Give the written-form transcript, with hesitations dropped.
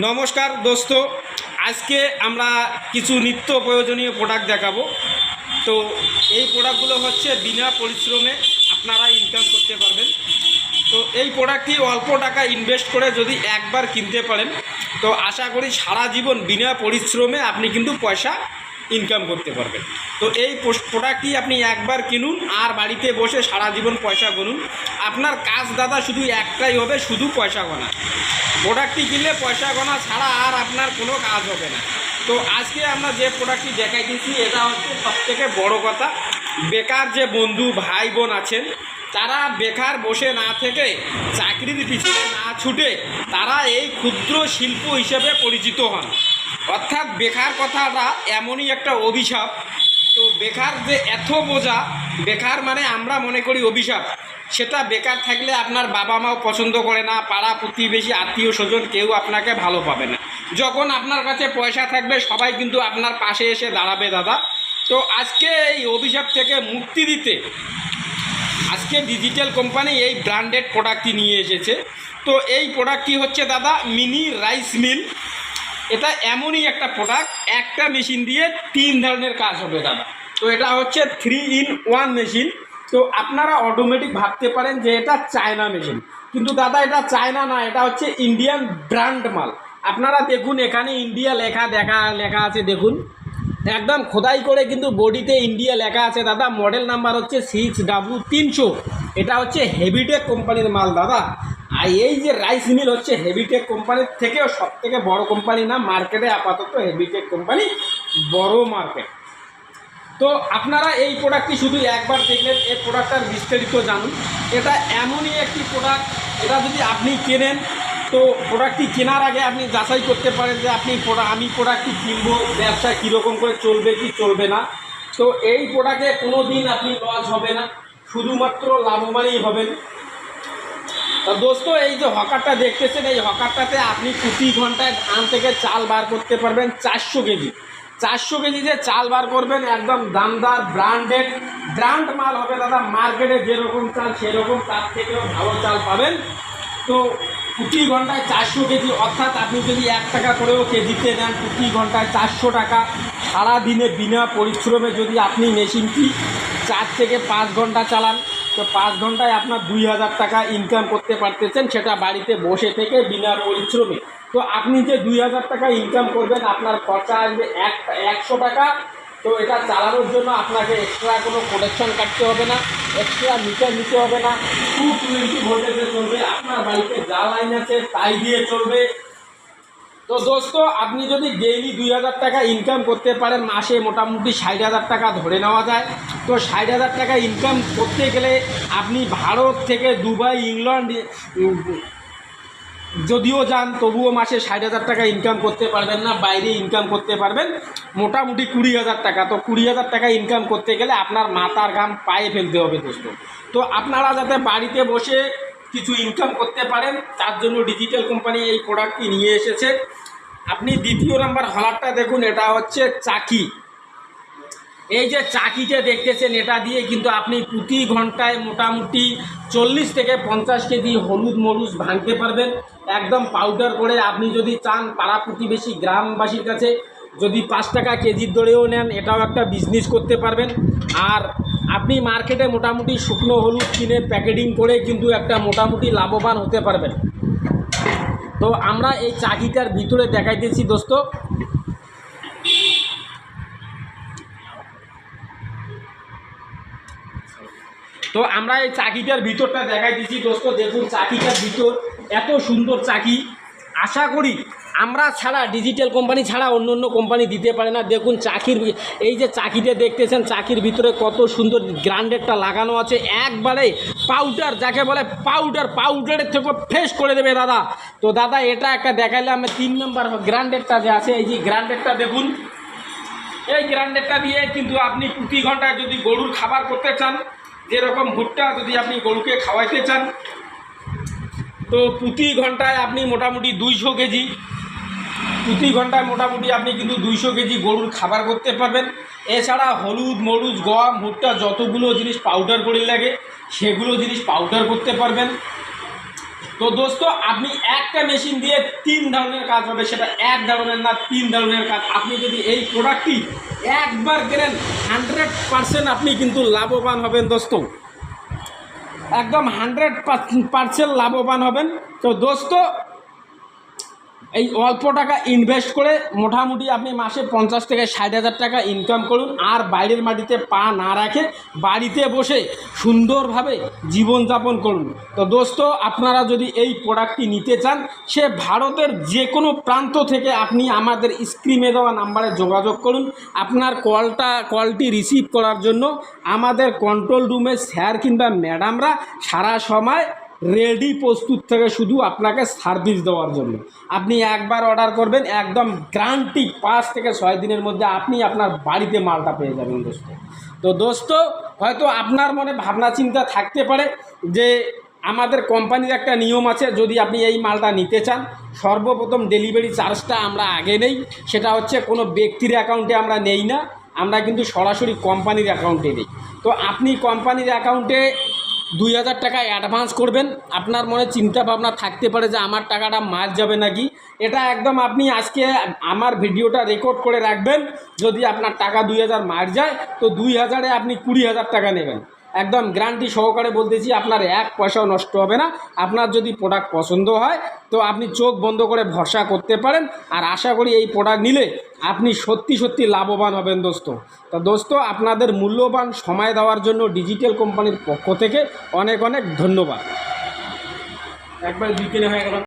নমস্কার দোস্ত, আজকে আমরা কিছু নিত্য প্রয়োজনীয় প্রোডাক্ট দেখাবো। তো এই প্রোডাক্টগুলো হচ্ছে বিনা পরিশ্রমে আপনারা ইনকাম করতে পারবেন। তো এই প্রোডাক্টটি অল্প টাকা ইনভেস্ট করে যদি একবার কিনতে পারেন তো আশা করি সারা জীবন বিনা পরিশ্রমে আপনি কিন্তু পয়সা ইনকাম করতে পারবেন। তো এই প্রোডাক্টটি আপনি একবার কিনুন আর বাড়িতে বসে সারা জীবন পয়সা গুনুন। আপনার কাজ দাদা শুধু একটাই হবে, শুধু পয়সা গোনা। প্রোডাক্টটি কিনলে পয়সা গোনা ছাড়া আর আপনার কোনো কাজ হবে না। তো আজকে আমরা যে প্রোডাক্টটি দেখাইতেছি এটা হচ্ছে সবথেকে বড় কথা। বেকার যে বন্ধু ভাই বোন আছেন তারা বেকার বসে না থেকে চাকরির পিছনে না ছুটে তারা এই ক্ষুদ্র শিল্প হিসেবে পরিচিত হন। অর্থাৎ বেকার কথাটা এমনই একটা অভিশাপ। তো বেকার যে এত বোঝা, বেকার মানে আমরা মনে করি অভিশাপ। সেটা বেকার থাকলে আপনার বাবা মাও পছন্দ করে না, পাড়া প্রতিবেশী আত্মীয় স্বজন কেউ আপনাকে ভালো পাবে না। যখন আপনার কাছে পয়সা থাকবে সবাই কিন্তু আপনার পাশে এসে দাঁড়াবে দাদা। তো আজকে এই অভিশাপ থেকে মুক্তি দিতে আজকে ডিজিটাল কোম্পানি এই ব্র্যান্ডেড প্রোডাক্টটি নিয়ে এসেছে। তো এই প্রোডাক্টটি হচ্ছে দাদা মিনি রাইস মিল। এটা এমনই একটা প্রোডাক্ট, একটা মেশিন দিয়ে 3 ধরনের কাজ হবে দাদা। তো এটা হচ্ছে 3-in-1 মেশিন। তো আপনারা অটোমেটিক ভাবতে পারেন যে এটা চায়না মেশিন, কিন্তু দাদা এটা চায়না না, এটা হচ্ছে ইন্ডিয়ান ব্র্যান্ড মাল। আপনারা দেখুন এখানে ইন্ডিয়া লেখা আছে, দেখুন একদম খোদাই করে কিন্তু বডিতে ইন্ডিয়া লেখা আছে দাদা। মডেল নাম্বার হচ্ছে 6W300। এটা হচ্ছে হেভিটেক কোম্পানির মাল দাদা। আর এই যে রাইস মিল হচ্ছে হেভিটেক কোম্পানির থেকেও সব থেকে বড় কোম্পানি না মার্কেটে, আপাতত হেভিটেক কোম্পানি বড় মার্কেট। তো আপনারা এই প্রোডাক্টটি শুধু একবার দেখলেন, এই প্রোডাক্টটার বিস্তারিত জানুন। এটা এমনই একটি প্রোডাক্ট, এটা যদি আপনি কেনেন তো প্রোডাক্টটি কেনার আগে আপনি যাচাই করতে পারেন যে আমি প্রোডাক্টটি কিনবো, ব্যবসা কীরকম করে চলবে কি চলবে না। তো এই প্রোডাক্টে কোনো দিন আপনি লস হবে না, শুধুমাত্র লাভবানই হবেন। তো দোস্ত এই যে হকারটা দেখতেছেন, এই হকারটাতে আপনি প্রতি ঘন্টায় ধান থেকে চাল বার করতে পারবেন 400 কেজি। 400 কেজি যে চাল বার করবেন, একদম দামদার ব্র্যান্ড মাল হবে দাদা। মার্কেটে যেরকম চাল সেরকম তার থেকেও ভালো চাল পাবেন। তো প্রতি ঘন্টায় 400 কেজি, অর্থাৎ আপনি যদি 1 টাকা করেও কেজিতে নেন, প্রতি ঘন্টায় 400 টাকা। সারাদিনে বিনা পরিশ্রমে যদি আপনি মেশিনটি 4 থেকে 5 ঘন্টা চালান তো 5 ঘন্টায় আপনার 2000 টাকা ইনকাম করতে পারতেছেন, সেটা বাড়িতে বসে থেকে বিনা পরিশ্রমে। তো আপনি যে 2000 টাকা ইনকাম করবেন, আপনার খরচা আসবে 100 টাকা। তো এটা চালানোর জন্য আপনাকে এক্সট্রা কোনো প্রোটেকশন কাটতে হবে না, এক্সট্রা মিটার নিতে হবে না। 220 ভোল্টেজে চলবে, আপনার বাড়িতে যা লাইন আছে তাই দিয়ে চলবে। তো দোস্ত আপনি যদি ডেইলি 2000 টাকা ইনকাম করতে পারেন, মাসে মোটামুটি 60,000 টাকা ধরে নেওয়া যায়। তো 60,000 টাকা ইনকাম করতে গেলে আপনি ভারত থেকে দুবাই, ইংল্যান্ড যদিও যান তবুও মাসে 60,000 টাকা ইনকাম করতে পারবেন না, বাইরে ইনকাম করতে পারবেন মোটামুটি 20,000 টাকা। তো 20,000 টাকা ইনকাম করতে গেলে আপনার মাথার ঘাম পায়ে ফেলতে হবে দোস্ত। তো আপনারা যাতে বাড়িতে বসে কিছু ইনকাম করতে পারেন তার জন্য ডিজিটাল কোম্পানি এই প্রোডাক্টটি নিয়ে এসেছে। আপনি দ্বিতীয় নাম্বার হলারটা দেখুন, এটা হচ্ছে চাকি। এই যে চাকিটা দেখতেছেন, এটা দিয়ে কিন্তু আপনি প্রতি ঘন্টায় মোটামুটি 40 থেকে 50 কেজি হলুদ মরুচ ভাঙতে পারবেন, একদম পাউডার করে। আপনি যদি চান পাড়া প্রতিবেশী গ্রামবাসীর কাছে যদি 5 টাকা কেজির দরেও নেন, এটাও একটা বিজনেস করতে পারবেন। আর আপনি মার্কেটে মোটামুটি শুকনো হলুদ কিনে প্যাকেটিং করে কিন্তু একটা মোটামুটি লাভবান হতে পারবেন। তো আমরা এই চাকিটার ভিতরে দেখাইতেছি দোস্ত। তো আমরা এই চাকিটার ভিতরটা দেখাই দিচ্ছি দোস্ত। দেখুন চাকিটার ভিতর এত সুন্দর চাকি, আশা করি আমরা ছাড়া, ডিজিটাল কোম্পানি ছাড়া অন্য অন্য কোম্পানি দিতে পারে না। দেখুন চাকির এই যে চাকিটা দেখতেছেন, চাকির ভিতরে কত সুন্দর গ্রাইন্ডারটা লাগানো আছে, একবারে পাউডার, যাকে বলে পাউডারের থেকে ফ্রেশ করে দেবে দাদা। তো দাদা এটা একটা দেখাইলাম। 3 নম্বর গ্রাইন্ডারটা যে আছে, এই যে গ্রাইন্ডারটা দেখুন, এই গ্রাইন্ডারটা দিয়ে কিন্তু আপনি প্রতি ঘন্টায় যদি গরুর খাবার করতে চান, যেরকম ভুট্টা যদি আপনি গরুকে খাওয়াইতে চান, তো প্রতি ঘন্টায় আপনি মোটামুটি 200 কেজি, প্রতি ঘন্টায় মোটামুটি আপনি কিন্তু 200 কেজি গরুর খাবার করতে পারবেন। এছাড়া হলুদ মরুচ গম ভুট্টা যতগুলো জিনিস পাউডার করে লাগে সেগুলো জিনিস পাউডার করতে পারবেন। তো দোস্ত আপনি একটা মেশিন দিয়ে 3 ধরনের কাজ হবে, সেটা এক ধরনের না 3 ধরনের কাজ। আপনি যদি এই প্রোডাক্টটি একবার কেনেন 100% আপনি কিন্তু লাভবান হবেন দোস্ত, একদম 100% লাভবান হবেন। তো দোস্ত এই অল্প টাকা ইনভেস্ট করে মোটামুটি আপনি মাসে 50 থেকে 60,000 টাকা ইনকাম করুন, আর বাইরের মাটিতে পা না রাখে বাড়িতে বসে সুন্দরভাবে জীবনযাপন করুন। তো দোস্ত আপনারা যদি এই প্রোডাক্টটি নিতে চান, সে ভারতের যে কোনো প্রান্ত থেকে আপনি আমাদের স্ক্রিনে দেওয়া নাম্বারে যোগাযোগ করুন। আপনার কলটি রিসিভ করার জন্য আমাদের কন্ট্রোল রুমের স্যার কিংবা ম্যাডামরা সারা সময় রেডি প্রস্তুত থেকে শুধু আপনাকে সার্ভিস দেওয়ার জন্য। আপনি একবার অর্ডার করবেন, একদম গ্যারান্টি 5 থেকে 6 দিনের মধ্যে আপনি আপনার বাড়িতে মালটা পেয়ে যাবেন দোস্ত। তো দোস্ত হয়তো আপনার মনে ভাবনা চিন্তা থাকতে পারে যে আমাদের কোম্পানির একটা নিয়ম আছে, যদি আপনি এই মালটা নিতে চান সর্বপ্রথম ডেলিভারি চার্জটা আমরা আগে নেই, সেটা হচ্ছে কোনো ব্যক্তির অ্যাকাউন্টে আমরা নেই না, আমরা কিন্তু সরাসরি কোম্পানির অ্যাকাউন্টে নেই। তো আপনি কোম্পানির অ্যাকাউন্টে 2,000 টাকা অ্যাডভান্স করবেন। আপনার মনে চিন্তা ভাবনা থাকতে পারে যে আমার টাকাটা মার যাবে নাকি, এটা একদম আপনি আজকে আমার ভিডিওটা রেকর্ড করে রাখবেন। যদি আপনার টাকা 2,000 মার যায় তো 2,000-এ আপনি 20,000 টাকা নেবেন। একদম গ্যারান্টি সহকারে বলতেছি, আপনার 1 পয়সাও নষ্ট হবে না। আপনার যদি প্রোডাক্ট পছন্দ হয় তো আপনি চোখ বন্ধ করে ভরসা করতে পারেন, আর আশা করি এই প্রোডাক্ট নিলে আপনি সত্যি সত্যি লাভবান হবেন দোস্ত। তো দোস্ত আপনাদের মূল্যবান সময় দেওয়ার জন্য ডিজিটাল কোম্পানির পক্ষ থেকে অনেক অনেক ধন্যবাদ। একবার বিকেলে হয়ে গেল।